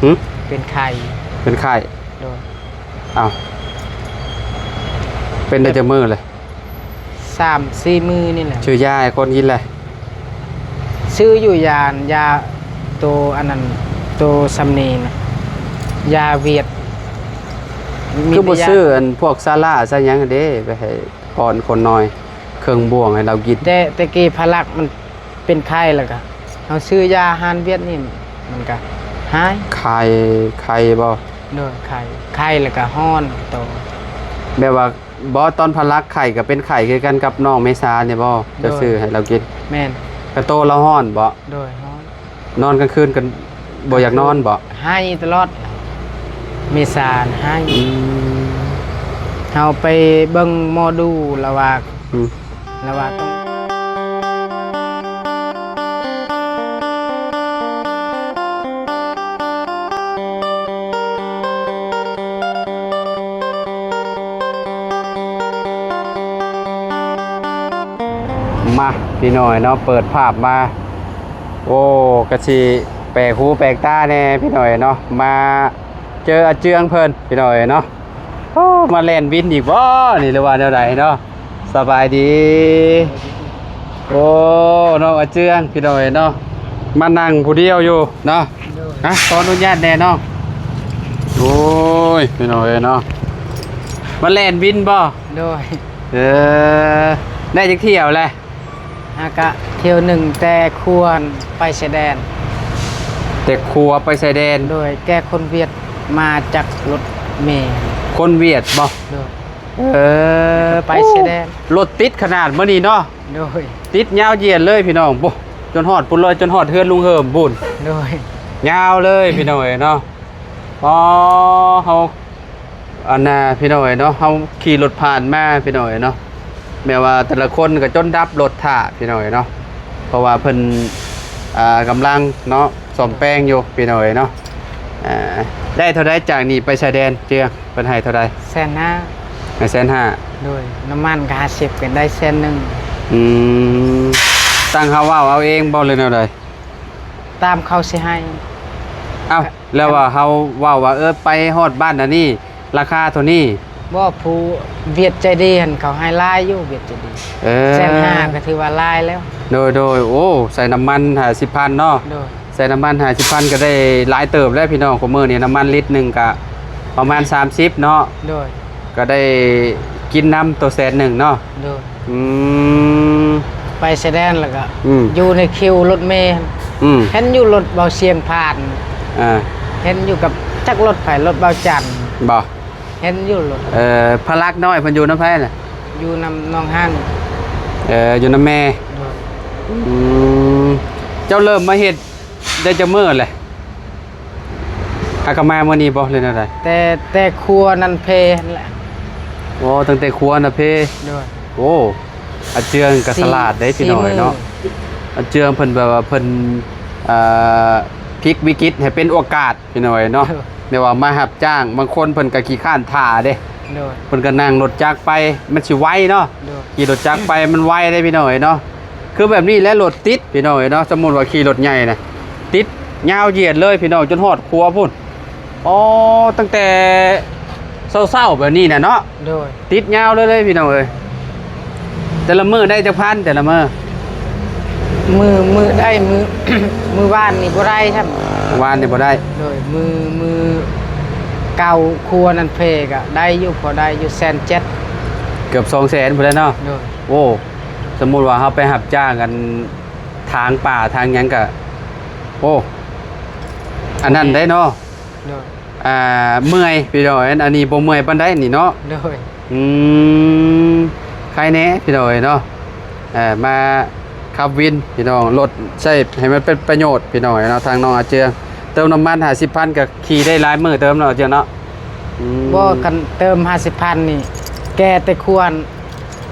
หึเป็นไข่เป็นไข้โดยอ้าวเป็นได้จะมือเลย3-4 มื้อนี่แหละชื่อยาให้คนกินเลยซื้ออยู่ยาตัวอันนั้นตัวซัมนีนะยาเวียดคือบ่ซื้ออันพวกซาร่าซะหยังเด้ไปให้ก่อนคนน้อยเครื่องบ่วงให้เรากินแต่กี้พลักมันเป็นไข้แล้วก็เอาซื้อยาหานเวียดนี่มันก็หายไข้บ่โดยไข้แล้วก็ฮ้อนโตแบบว่าบ่ตอนพลักไข้ก็เป็นไข้คือกันกับน้องเมษาเนี่ยบ่จะซื้อให้เรากินแม่นกระโตเราฮ้อนบ่โดยฮ้อนนอนกลางคืนกันบ่อยากนอนบ่ให้ตลอดเมษาให้เฮาไปเบิ่งหมอดูแล้วว่าต้องมาพี่หน่อยเนาะเปิดภาพมาโอ้กะสิแปลกหูแปลกตาแน่พี่หน่อยเนาะมาเจออาเจืองเพิ่นพี่หน่อยเนาะโอ้มาเล่นวินอีกบ่นี่หรือว่าแนวใดเนาะสบายดีโอ้น้องอาเจืองพี่หน่อยเนาะมานั่งผู้เดียวอยู่เนาะขออนุญาตแน่เนาะโอ้ยพี่หน่อยเนาะมาเล่นวินบ่โดยได้จักเที่ยวแหละอากะเที่ยวหนึ่งแต่ควรไปชายแดนแต่ครัวไปชายแดนโดยแก้คนเวียดมาจากรถเมล์คนเวียดบ่โดยไปชายแดนรถติดขนาดมื้อนี้เนาะโดยติดยาวเหยียดเลยพี่น้องบ่จนฮอดปุ่นเลยจนฮอดเฮือนลุงเหิมบุญโดยยาวเลยพี่น้องเนาะพอเฮาอันน่ะพี่น้องเนาะเฮาขี่รถผ่านมาพี่น้องเนาะแม้ว่าแต่ละคนก็จนดับรถท่าพี่น้องเนาะเพราะว่าเพิ่นกำลังเนาะซ่อมแปลงอยู่พี่น้องเนาะได้เท่าใดจากนี้ไปชายแดนเจียเพิ่นให้เท่าใด150,000 150,000โดยน้ำมันก็50กันได้100,000ตั้งเฮาว่าเอาเองบ่เลยแนวใดตามเขาสิให้อ้าวแล้วว่าเฮาว่าไปฮอดบ้านอันนี้ราคาเท่านี้บ่ผู้เวียดใจดีหั่นเขาให้ลายอยู่เวียดใจดี150,000ก็ถือว่าลายแล้วโดยโอ้ใส่น้ำมัน50,000เนาะใส่น้ำมัน50,000ก็ได้หลายเติบแล้วพี่น้องของมื้อนี้น้ำมันลิตรนึงก็ประมาณ30เนาะก็ได้กินน้ำตัว100,000เนาะไปชายแดนแล้วก็อยู่ในคิวรถเมล์เห็นอยู่รถเบาเสียงผ่านเห็นอยู่กับจักรถไผรถเบาจันบ่เห็นอยู่รถพลักน้อยเพิ่นอยู่น้ำไผน่ะอยู่น้ำน้องฮั่นอยู่น้ำแม่เจ้าเริ่มมาเฮ็ดได้จักมื้อแหละก็มามื้อนี้บ่เลยนั่นได้แต่ครัวนั่นเพนั่นแหละโอ้ตั้งแต่ครัวน่ะเพโอ้อาเจืองก็สลาดได้พี่น้อยเนาะอาเจืองเพิ่นแบบว่าเพิ่นพลิกวิกฤตให้เป็นโอกาสพี่น้อยเนาะแม้ว่ามารับจ้างบางคนเพิ่นก็ขี้ข้านท่าเด้เพิ่นก็นั่งรถจักรไปมันสิไวเนาะขี่รถจักรไปมันไวได้พี่น้อยเนาะคือแบบนี้แล้วรถติดพี่น้อยเนาะสมมุติว่าขี่รถใหญ่น่ะติดยาวเหยียดเลยพี่น้อยจนฮอดครัวพุ่นอ๋อตั้งแต่เศร้าๆแบบนี้น่ะเนาะติดยาวเลยพี่น้องเอ้ยแต่ละมื้อได้จักพันแต่ละมื้อมือได้มือบ้านนี่บ่ได้ครับวานนี่บ่ได้โดยมือเก่าครัวนั่นเพกอะได้อยู่พอได้อยู่170,000เกือบ200,000พุ่นแล้วเนาะโอ้สมมุติว่าเฮาไปรับจ้างกันทางป่าทางหยังก็โอ้อันนั้นได้เนาะเมื่อยพี่น้อยอันนี้บ่เมื่อยปานใดนี่เนาะใครแน่พี่น้อยเนาะมาขับวินพี่น้องรถใช้ให้มันเป็นประโยชน์พี่น้อยเนาะทางน้องอาเจืองเติมน้ำมัน50,000ก็ขี่ได้หลายมื้อเติมเนาะอาเจืองเนาะบ่กันเติม50,000นี่แกแต่ควร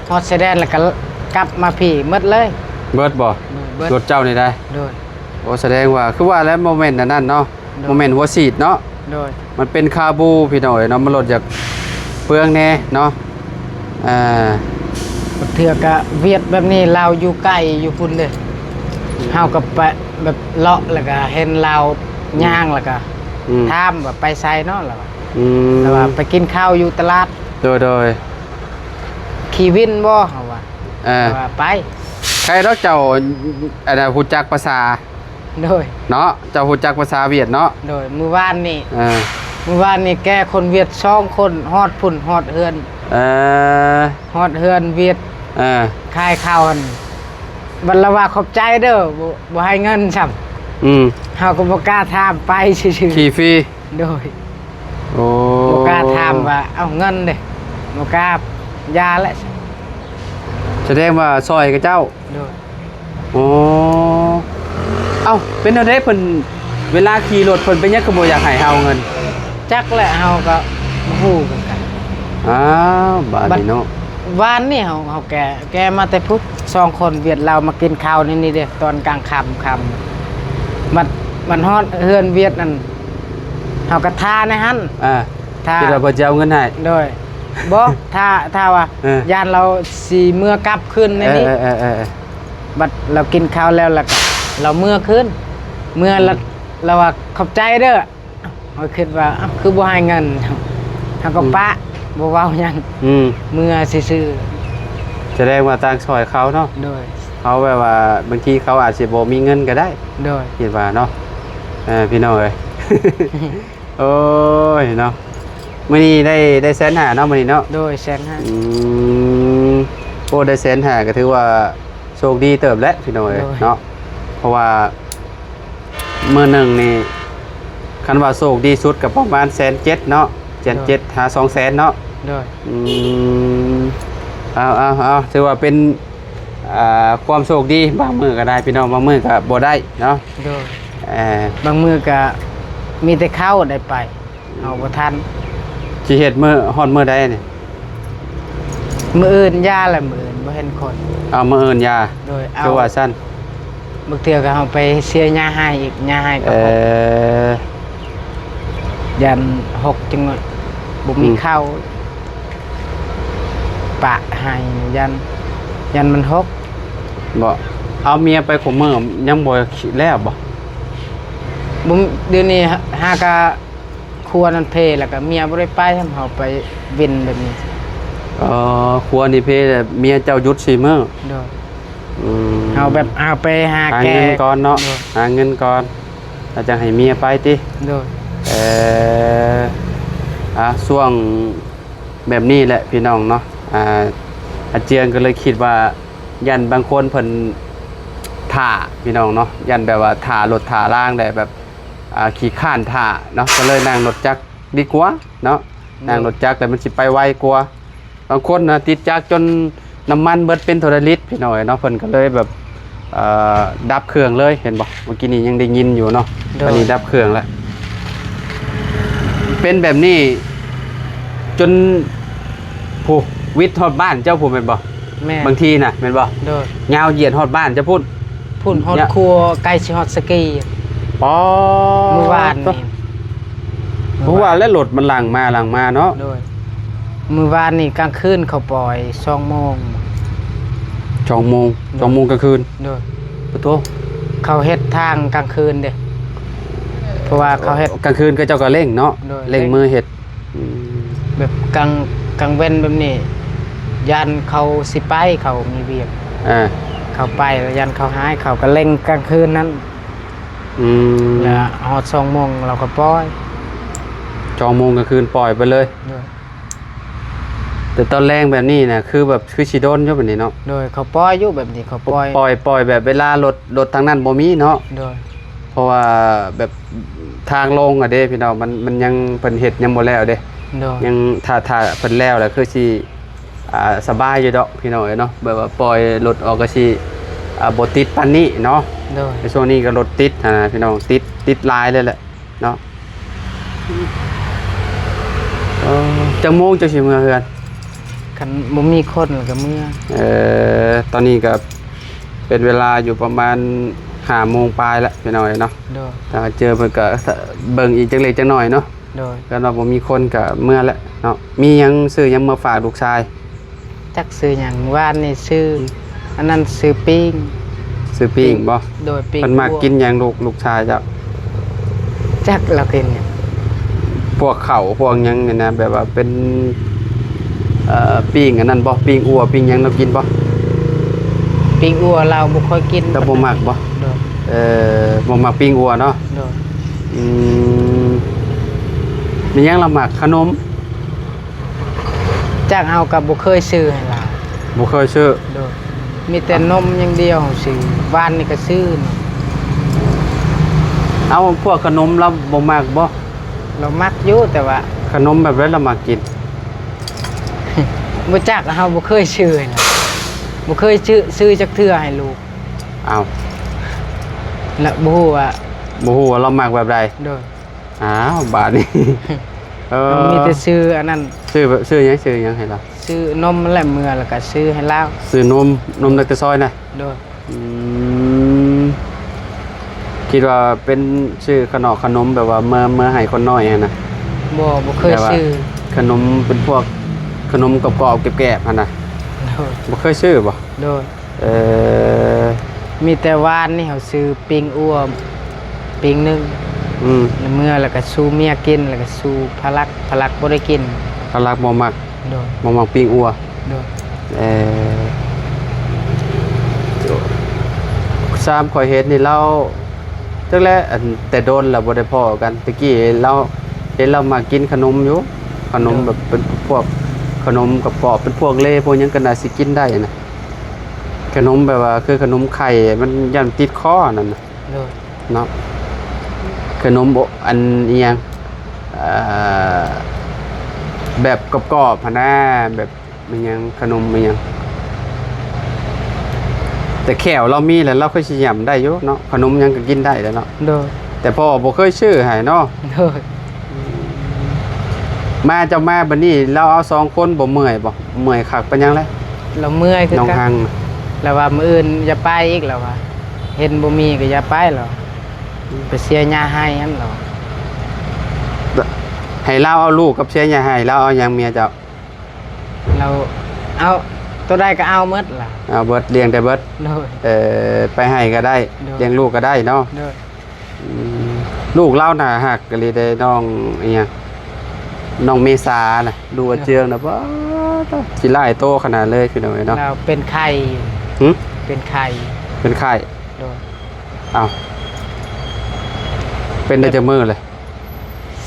ฮอดชายแดนแล้วก็กลับมาพี่หมดเลยเบิดบ่รถเจ้านี่ได้โอ้แสดงว่าคือว่าแล้วโมเมนต์นั้นเนาะโมเมนต์หัวฉีดเนาะมันเป็นคาบูพี่น้อยเนาะมันลดจากเปลืองแน่เนาะเถือกะเวียดแบบนี้เราอยู่ใกล้อยู่พุ่นเลยเฮากับไปแบบเลาะแล้วก็เห็นเราย่างแล้วก็ ถามว่าไปไสเนาะล่ะว่า อืม แล้วว่าไปกินข้าวอยู่ตลาด โดย ขี่วินบ่เฮาว่า ๆ ว่าไป ใครเราเจ้าอันน่ะฮู้จักภาษา โดย เนาะเจ้าฮู้จักภาษาเวียดเนาะ โดยมื้อวานนี่ เออ มื้อวานนี่แกคนเวียด2คนฮอดพุ่นฮอดเฮือน เออ ฮอดเฮือนเวียด เออ ขายข้าวหั่นบัดละว่าขอบใจเด้อบ่ให้เงินซ้ำ อืม เฮาก็บ่กล้าถามไปซื่อ ขี่ฟรี ๆโดย โอ้ บ่กล้าถามว่าเอาเงินเด้บ่กล้า ยาและ แสดงว่าซอยกับเจ้า โดย โอ้เอ้าเป็นอะไรเพิ่นเวลาขี่รถเพิ่นเป็นหยังก็บ่อยากให้เฮาเงิน จักแหละเฮาก็บ่ฮู้คือกัน อ้าวบาดนี้เนาะ วานนี่เฮาแกมาแต่พุทธ2คนเวียดเรามากินข้าวนี่เด้ตอนกลางค่ำมันฮอดเฮือนเวียดนั่นเฮาก็ทาในหั่น ถ้า คิดว่าเพิ่นจะเอาเงินให้ โดยบ่ถ้าว่า ย่านเราสิเมื่อกลับขึ้นในนี้ เออ บัดเรากินข้าวแล้วก็เราเมื่อขึ้นเมื่อเราว่าขอบใจเด้อเราคิดว่าอ้าวคือบ่ให้เงินเฮาก็ปะบ่เว้าหยัง อืม เมื่อซื่อ แสดงว่าต่างซอยเขาเนาะ ๆโดย เขาแบบว่าบางทีเขาอาจสิบ่มีเงินก็ได้ โดย คิดว่าเนาะพี่น้องเอ้ย โอ้ยเนาะมื้อนี้ได้150,000เนาะมื้อนี้เนาะ โดยแสนห้า โอ้ได้150,000ก็ถือว่าโชคดีเติบแล้วพี่น้องเอ้ย โดย เนาะเพราะว่ามื้อหนึงนี่คันว่าโชคดีสุดก็ประมาณ170,000เนาะ170,000หา200,000เนาะ โดย เอาถือว่าเป็นความโชคดีบางมือก็ได้พี่น้องบางมือก็บ่ได้เนาะ โดย เอ่อบ างมื้อก็มีแต่เข้าได้ไปเอาบ่ทัน สิเฮ็ดมื้อฮอดมื้อใดนี่ มื้ออื่นยาละมื้ออื่นบ่เห็นคน เอามื้ออื่นยา โดยเอา คือว่าซั่น บางเทื่อก็เอาไปเสียยาให้อีกยาให้ก็หกยัน6จังหน่อยบ่มีข้าวปะให้ยันมันหก บ่เอาเมียไปขมมื้อยังบ่แล้วบ่ บุเดี๋ยวนี้หากะครัวนั่นเพแล้วก็เมียบ่ได้ไปทำเฮาไปวินแบบนี้ ครัวนี่เพเมียเจ้าหยุด4มื้อ โดย อืม เอาแบบเอาไปหา หา แก เงินก่อนเนาะ โดย หาเงินก่อนแล้วจะให้เมียไปติ โดย ช่วงแบบนี้แหละพี่น้องเนาะอาเจียงก็เลยคิดว่ายันบางคนเพิ่นถ่าพี่น้องเนาะยันแบบว่าถ่ารถถ่าล่างได้แบบขี่ข้านถ่าเนาะก็เลยนั่งรถจักรดีกว่าเนาะนั่งรถจักรแต่มันสิไปไวกว่าบางคนนะติดจักรจนน้ำมันเบิดเป็นเท่าลิตรพี่น้อยเนาะเพิ่นก็เลยแบบดับเครื่องเลยเห็นบ่เมื่อกี้นี้ยังได้ยินอยู่เนาะตอนนี้ดับเครื่องแล้วเป็นแบบนี้จนผู้วิทย์ฮอดบ้านเจ้าผู้แม่นบ่ แม่ บางทีน่ะแม่นบ่ โดย ยาวเหยียดฮอดบ้านจะพูด พุ่นฮอด เนี่ย ครัวใกล้สิฮอดสกี ปอ เมื่อวานนี่ เพราะว่าแล้วรถมันหลังมาเนาะ โดยมื้อวานนี่กลางคืนเขาปล่อย2โมง 2 โมง2 โมงกลางคืน โดย ปะโต เขาเฮ็ดทางกลางคืนเด้เพราะว่าเขาเฮ็ด กลางคืนก็เจ้าก็เร่งเนาะ โดย เร่งมือเฮ็ดอืม แบบกลางเว้นแบบนี้ยันเขาสิไปเขามีเวียก อ่า เขาไปแล้วยันเขาหายเขาก็เล่งกลางคืนนั้น อืม แล้วฮอด2โมงเราก็ปล่อย 2 โมงกลางคืนปล่อยไปเลย โดย แต่ตอนแรงแบบนี้น่ะคือแบบคือสิโดนอยู่แบบนี้เนาะ โดยเขาปล่อยอยู่แบบนี้เขาปล่อย ปล่อยแบบเวลารถทางนั้นบ่มีเนาะ โดย เพราะว่าแบบทางลงอ่ะเด้พี่น้องมันยังเพิ่นเฮ็ดยังบ่แล้วเด้ โดย ยังถ้าเพิ่นแล้วแหละคือสิสบายอยู่ดอกพี่น้องเอ้ยเนาะแบบว่าปล่อยรถออกก็สิบ่ติดปานนี้เนาะ โดย ในช่วงนี้ก็รถติดพี่น้องติดหลายเลยแหละเนาะจังโมงจังสิเมื่อเฮือน คันบ่มีคนแล้วก็เมื่อ ตอนนี้ก็เป็นเวลาอยู่ประมาณ5 โมงปลายแล้วพี่น้องเอ้ยเนาะ โดย ถ้าเจอเพิ่นก็เบิ่งอีกจังเล็กจังน้อยเนาะ โดย ก็เราบ่มีคนก็เมื่อแล้วเนาะมีหยังซื้อหยังมาฝากลูกชาย จักซื้อหยังว่านนี่ซื้ออันนั้นซื้อปิ้ง ซื้อปิ้งบ่ โดยปิ้ง เพิ่นมากินหยังลูกชายเจ้า จักเรากินเนี่ย พวกข้าวพวกหยังนี่นะแบบว่าเป็นปิ้งอันนั้นบ่ปิ้งอั่วปิ้งหยังเรากินบ่ ปิ้งอัวเราบ่ค่อยกิน แต่บ่มักบ่ โดย บ่มักปิ้งอั่วเนาะ โดย อืมมีหยังละมักขนม จากเฮาก็บ่เคยซื้อให้เรา บ่เคยซื้อ โดยมีแต่นมอย่างเดียวซื้อบ้านนี่ก็ซื้อนี่ เอาพวกขนมเราบ่มักบ่ เรามักอยู่แต่ว่า ขนมแบบนั้นเรามักกิน บ่จักเฮาบ่เคยซื้อให้เราบ่เคยซื้อจักเทื่อให้ลูก เอา แล้วบ่ฮู้ว่า บ่ฮู้ว่าเรามักแบบใด โดย อ้าวบาดนี้ มีแต่ซื้ออันนั้น ซื้อหยังให้เรา ซื้อนมและเมื่อแล้วก็ซื้อให้เรา ซื้อนมในกระซอยนะ โดย อืมคิดว่าเป็นชื่อขนมแบบว่าเมื่อให้คนน้อยอะนะ บ่เคย แต่ว่า ซื้อ ขนมเป็นพวกขนมกรอบๆแกบๆหั่นน่ะ โดย บ่เคยซื้อบ่ โดย เออ มีแต่วานนี่เขาซื้อปิ้งอัวปิ้งหนึง อืม แล้วเมื่อแล้วก็สู้เมียกินแล้วก็สู้พลักบ่ได้กิน พลักบ่มัก โดย บ่มักปิ้งอัว โดย ซ้ำข่อยเฮ็ดนี่เราจักแลอันแต่โดนแล้วบ่ได้พ้อกันตะกี้เราเห็นเรามากินขนมอยู่ขนมแบบเป็นพวกขนมกรอบๆเป็นพวกเล่พวกหยังก็น่าสิกินได้นะขนมแบบว่าคือขนมไข่มันยันติดคอนั่นน่ะ โดย เนาะขนมอันอีหยังแบบกรอบๆหั่นนะแบบมันหยังขนมมันหยังแต่แขวเรามีแล้วเราก็สิยำได้อยู่เนาะขนมหยังก็กินได้แล้วเนาะ โดย แต่พ่อบ่เคยชื่อให้เนาะ โดย มาเจ้ามาบัดนี้เราเอา2คนบ่เมื่อยบ่เมื่อยคักปานหยังเลย เราเมื่อยคือ น้อง กั หั น ง แล้วว่ามื้ออื่นอย่าไปอีกแล้วว่าเห็นบ่มีก็อย่าไปหรอกไปเสียหญ้าให้อันหรอ ให้เราเอาลูกกับเสียอย่าให้เราเอาหยังเมียเจ้า เราเอาตัวใดก็เอาหมดล่ะ เอาเบิดเลี้ยงแต่เบิด โดย ไปให้ก็ได้ เนาะ เลี้ยงลูกก็ได้เนาะ โดย อืมลูกเล่าน่ะหักก็เลยได้น้องอีหยังน้องเมษาน่ะดูว่าเจืองน่ะบ่สิหลายโตขนาดเลยพี่น้องเนาะ เราเป็นไข่ หึ เป็นไข่ เป็นไข้ โดย อ้าวเป็นได้จักมื้อเลย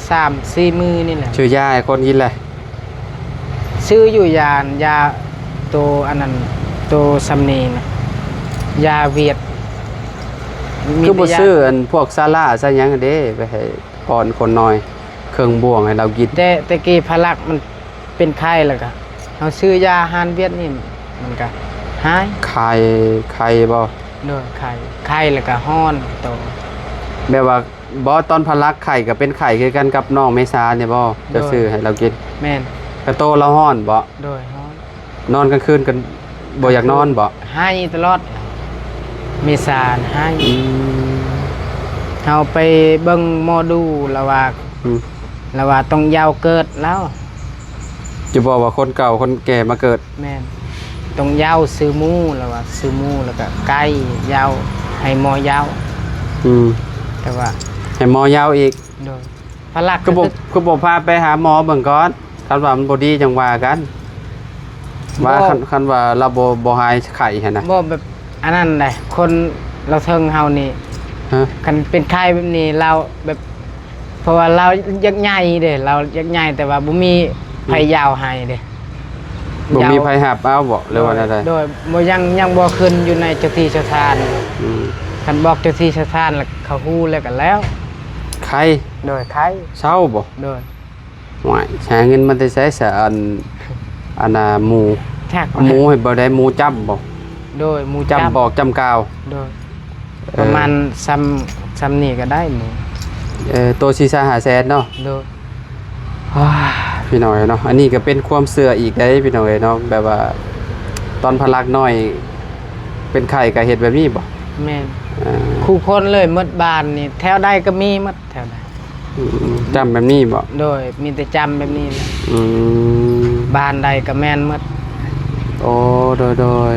3-4 มื้อนี่แหละ ชื่อยาให้คนกินเลย ซื้ออยู่ยาตัวอันนั้นตัวซัมนีนะยาเวียด คือบ่ แต่ยา ซื้ออันพวกซาลาซะหยังเด้ไปให้ป้อนคนน้อยเครื่องบ่วงให้เรากิน แต่กี้พลักมันเป็นไข้แล้วก็เอาซื้อยาฮานเวียดนี่มันก็หาย ไข่บ่ โดยไข้แล้วก็ฮ้อนโต แบบว่าบ่ตอนพลักไข่ก็เป็นไข่คือกันกับน้องเมษาเนี่ยบ่จะซื้อให้เรากิน แม่น กระโตเราฮ้อนบ่ โดยฮ้อน นอนกลางคืนกันบ่อยากนอนบ่ หายตลอดเมษาหายเฮาไปเบิ่งหมอดูแล้วว่า อืม แล้วว่าต้องยาวเกิดแล้ว จะบอกว่าคนเก่าคนแก่มาเกิด แม่นต้องยาวซื้อหมูแล้วว่าซื้อหมูแล้วก็ไก่ยาวให้หมอยาว อืม แต่ว่า ให้หมอยาวอีก โดยพลัก ก็บ่พาไปหาหมอเบิ่งก่อนคันว่ามันบ่ดีจังว่ากันว่าคันว่าเราบ่หายไข้หั่นน่ะ บ่แบบอันนั้นได้คนเราเทิงเฮานี่ ฮะ คันเป็นไข้แบบนี้เราแบบเพราะว่าเรายักใหญ่เด้เรายักใหญ่แต่ว่าบ่มีไผยาวให้เด้ บ่มีไผหาบเอาบ่หรือว่าอะไร โดยบ่ยังบ่ขึ้นอยู่ในเจ้าที่เจ้าทาน อืม คันบอกเจ้าที่เจ้าทานแล้วเขาฮู้แล้วกันแล้ว ไข้ โดยไข้ เศร้าบ่ โดย หวยหาเงินมันได้ใช้สะอันน่ะหมู แท็ก หมูให้บ่ได้หมูจับบ่ โดยหมู จำบอกจำกาว โดยประมาณซ้ำนี่ก็ได้หมู ตัวซีซ่าหาแสนเนาะ โดย ว้าพี่น้อยเนาะอันนี้ก็เป็นความเสื่ออีกได้พี่น้อยเนาะแบบว่า ตอนพลักน้อย เป็นไข่ก็เฮ็ดแบบนี้บ่ แม่น อ่า คู่คนเลยหมดบ้านนี่แถวใดก็มีหมดแถวใด จำแบบนี้บ่ โดยมีแต่จำแบบนี้แหละ อืม บ้านใดก็แม่นหมด โอ้โดย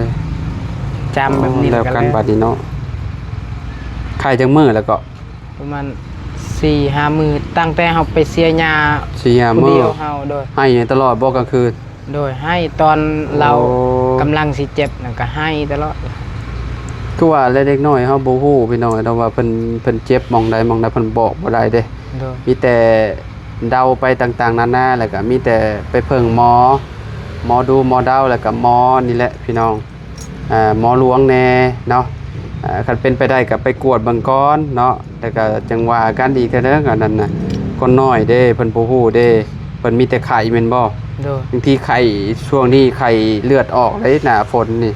จำแบบนี้ แล้ว ก็ กัน แล้ว บัดนี้เนาะไข่จังมื้อแล้วก็ ประมาณ 4-5 มื้อตั้งแต่เฮาไปเสียยา 4-5 ผู้ มื้อ เดียวเฮาโดย ให้ตลอดบ่กลางคืน โดยให้ตอนเรา โอ้ กำลังสิเจ็บนั่นก็ให้ตลอด คือว่าเล็กๆน้อยๆเฮาบ่ฮู้พี่น้องแต่ว่าเพิ่นเจ็บหม่องใดเพิ่นบอกบ่ได้เด้ โดย มีแต่เดาไปต่างๆนานาแล้วก็มีแต่ไปเพิ่งหมอดูหมอเดาแล้วก็หมอนี่แหละพี่น้องหมอหลวงแน่เนาะคันเป็นไปได้ก็ไปกวดเบิ่งก่อนเนาะแต่ก็จังว่าอาการดีแท้เด้อกันนั่นน่ะคนน้อยเด้เพิ่นบ่ฮู้เด้เพิ่นมีแต่ไข้แม่นบ่ โดย บางทีไข้ช่วงนี้ไข้เลือดออกเลยหน้าฝนนี่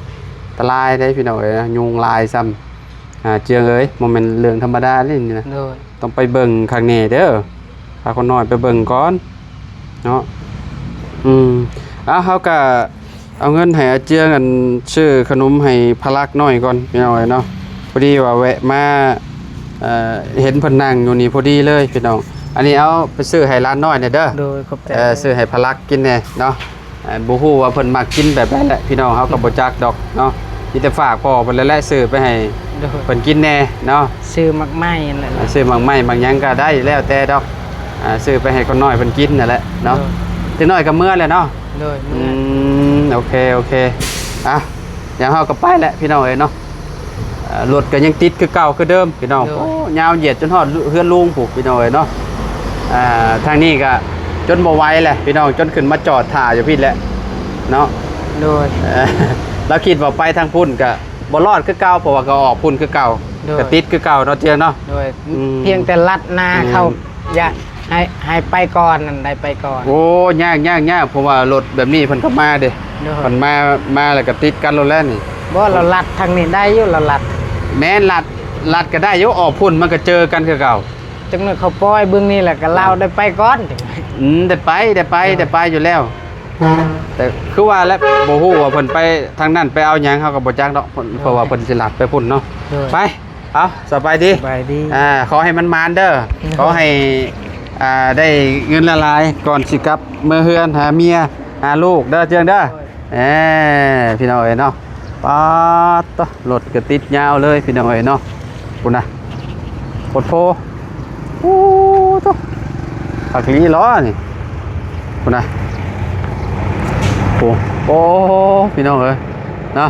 อันตรายได้พี่น้องเอ้ยนะยุงลายซ้ำเจืองเอ้ยบ่แม่นเรื่องธรรมดาเลยนี่นะ โดย ต้องไปเบิ่งข้างแน่เด้อพาคนน้อยไปเบิ่งก่อนเนาะเฮาก็เอาเงินให้อาเจียงกันซื้อขนมให้พลักน้อยก่อนพี่น้องเอ้ยเนาะพอดีว่าแวะมาเห็นเพิ่นนั่งอยู่นี่พอดีเลยพี่น้องอันนี้เอาไปซื้อให้ร้านน้อยเนี่ยเด้อ โดยขอบใจ ซื้อให้พลักกินแน่เนาะบ่ฮู้ว่าเพิ่นมักกินแบบนั้นแหละพี่น้องเฮาก็บ่จักดอกเนาะมีแต่ฝากพ่อเพิ่นแล้วแหละซื้อไปให้ โดย เพิ่นกินแน่เนาะ ซื้อมักไม้นั่นแหละ ซื้อบางไม้บางหยังก็ได้แล้วแต่ดอกซื้อไปให้คนน้อยเพิ่นกินนั่นแหละเนาะถึงน้อยก็เมื่อแหละเนาะ โดย โอเคอย่างเฮาก็ไปแหละพี่น้องเอ้ยเนาะรถก็ยังติดคือเก่าคือเดิมพี่น้องโอ้ยาวเหยียดจนฮอดเฮือนลุงผูกพี่น้องเอ้ยเนาะทางนี้ก็จนบ่ไหวแหละพี่น้องจนขึ้นมาจอดท่าอยู่พี่แหละเนาะ โดย เราคิดว่าไปทางพุ่นก็บ่รอดคือเก่าเพราะว่าก็ออกพุ่นคือเก่าก็ติดคือเก่าเนาะเจียงเนาะ โดยเพียงแต่ลัดหน้าเขาอย่าให้ไปก่อนนั่นได้ไปก่อน โอ้ยากเพราะว่ารถแบบนี้เพิ่นก็มาเด้ โดย เพิ่นมาแล้วก็ติดกันรถแล้วนี่ บ่เราลัดทางนี้ได้อยู่เราลัด แม้นลัดก็ได้อยู่ออกพุ่นมันก็เจอกันคือเก่า จังนั้นเขาปล่อยเบื้องนี้แหละก็เราได้ไปก่อนจัง ได้ไปอยู่แล้ว แต่คือว่าแล้วบ่ฮู้ว่าเพิ่นไปทางนั้นไปเอาหยังเฮาก็บ่จักดอกเพราะว่าเพิ่นสิลัดไปพุ่นเนาะไปเอาสบายดี สบายดี ขอให้มันมานเด้อขอให้ได้เงินละลายก่อนสิกลับเมื่อเฮือนหาเมียหาลูกเด้อเจียงเด้อพี่น้องเอ้ยเนาะป๊าดตะรถก็ติดยาวเลยพี่น้องเอ้ยเนาะพุ่นน่ะปดโพโอ้ตะผักลีล้อนี่พุ่นน่ะโอ้พี่น้องเอ้ยเนาะ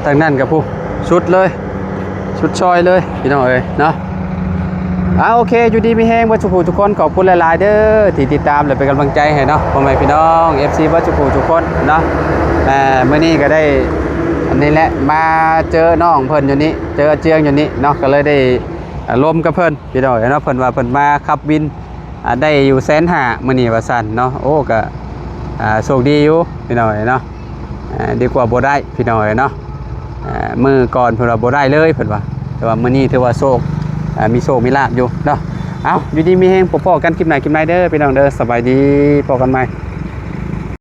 ทางนั้นกับผู้ชุดเลยชุดชอยเลยพี่น้องเอ้ยเนาะโอเคอยู่ดีมีแห้งวัชภูทุกคนขอบคุณหลายๆเด้อที่ติดตามและเป็นกำลังใจให้เนาะพ่อแม่พี่น้อง FC วัชภูทุกคนเนาะเมื่อนี้ก็ได้อันนี้แหละมาเจอน้องเพิ่นอยู่นี้เจอเจียงอยู่นี้เนาะก็เลยได้ร่วมกับเพิ่นพี่น้องเนาะเพิ่นว่าเพิ่นมาขับวินได้อยู่150,000มื้อนี้ว่าซั่นเนาะโอ้ก็โชคดีอยู่พี่น้องเนาะดีกว่าบ่ได้พี่น้องเนาะมื้อก่อนเพิ่นว่าบ่ได้เลยเพิ่นว่าแต่ว่ามื้อนี้ถือว่าโชคมีโชคมีลาภอยู่เนาะเอาอยู่ดีมีแฮงพบกันคลิปไหนเด้อพี่น้องเด้อสบายดีพบกันใหม่